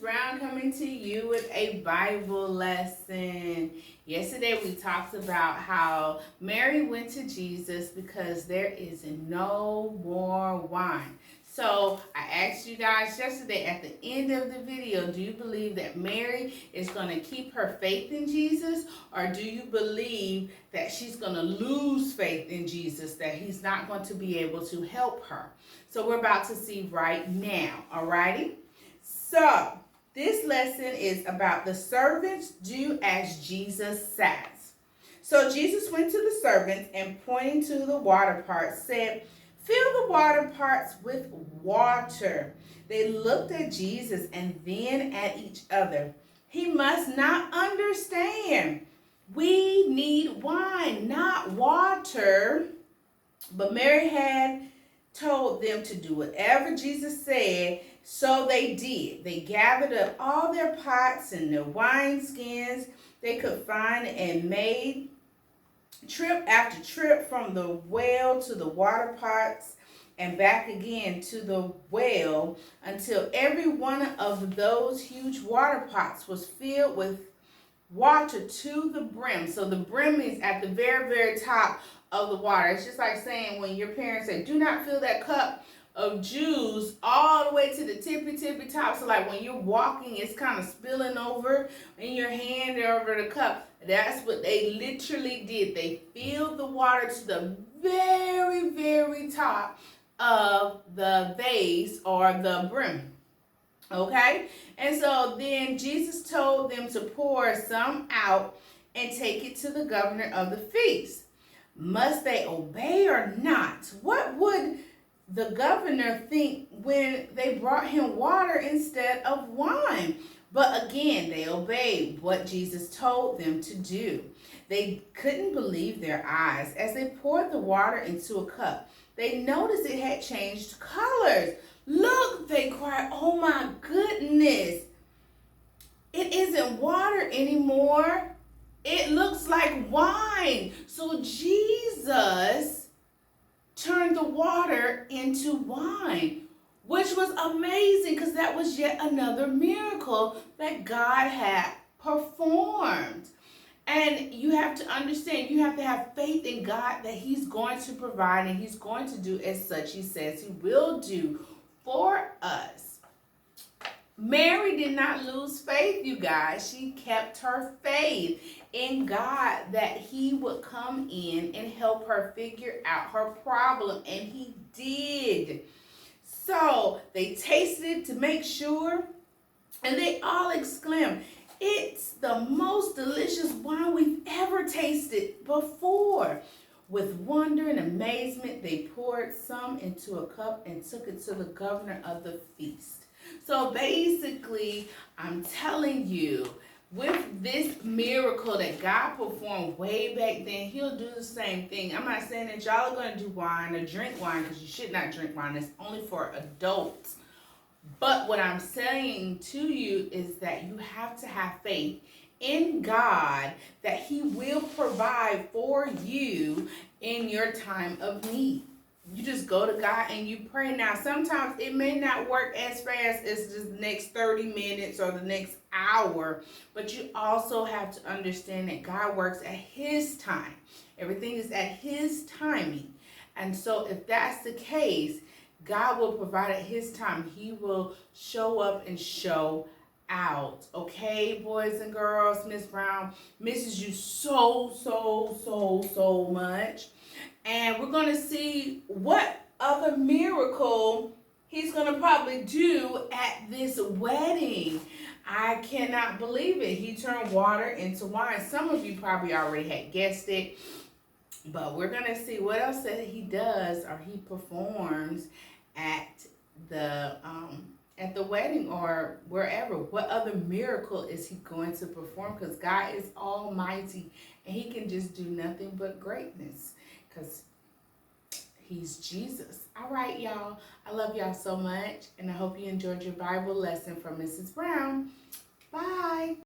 Brown coming to you with a Bible lesson. Yesterday we talked about how Mary went to Jesus because there is no more wine. So I asked you guys yesterday at the end of the video, do you believe that Mary is going to keep her faith in Jesus? Or do you believe that she's going to lose faith in Jesus, that he's not going to be able to help her? So we're about to see right now, alrighty? So this lesson is about the servants do as Jesus says. So Jesus went to the servants and pointing to the water parts said, "Fill the water parts with water." They looked at Jesus and then at each other. He must not understand. We need wine, not water. But Mary had told them to do whatever Jesus said, so they did. They gathered up all their pots and their wineskins they could find and made trip after trip from the well to the water pots and back again to the well until every one of those huge water pots was filled with water to the brim. So the brim is at the very, very top of the water. It's just like saying when your parents say, do not fill that cup of juice all the way to the tippy top. So like when you're walking, it's kind of spilling over in your hand over the cup. That's what they literally did. They filled the water to the very, very top of the vase or the brim. Okay? And so then Jesus told them to pour some out and take it to the governor of the feast. Must they obey or not? What would the governor think when they brought him water instead of wine? But again, they obeyed what Jesus told them to do. They couldn't believe their eyes. As they poured the water into a cup, they noticed it had changed colors. Look, they cried, oh my goodness. It isn't water anymore. It looks like wine. So Jesus turned the water into wine, which was amazing because that was yet another miracle that God had performed. And you have to understand, you have to have faith in God that he's going to provide and he's going to do as such he says he will do for us. Mary did not lose faith, you guys. She kept her faith in God that he would come in and help her figure out her problem, and he did. So they tasted it to make sure, and they all exclaimed, "It's the most delicious wine we've ever tasted before." With wonder and amazement, they poured some into a cup and took it to the governor of the feast. So basically, I'm telling you, with this miracle that God performed way back then, he'll do the same thing. I'm not saying that y'all are going to do wine or drink wine, because you should not drink wine. It's only for adults. But what I'm saying to you is that you have to have faith in God that he will provide for you in your time of need. You just go to God and you pray. Now, sometimes it may not work as fast as the next 30 minutes or the next hour, but you also have to understand that God works at his time. Everything is at his timing. And so if that's the case, God will provide at his time. He will show up and show out. Okay, boys and girls, Miss Brown misses you so much. And we're going to see what other miracle he's going to probably do at this wedding. I cannot believe it. He turned water into wine. Some of you probably already had guessed it. But we're going to see what else that he does or he performs at the wedding or wherever. What other miracle is he going to perform? Because God is almighty and he can just do nothing but greatness because he's Jesus. All right, y'all. I love y'all so much, and I hope you enjoyed your Bible lesson from Mrs. Brown. Bye.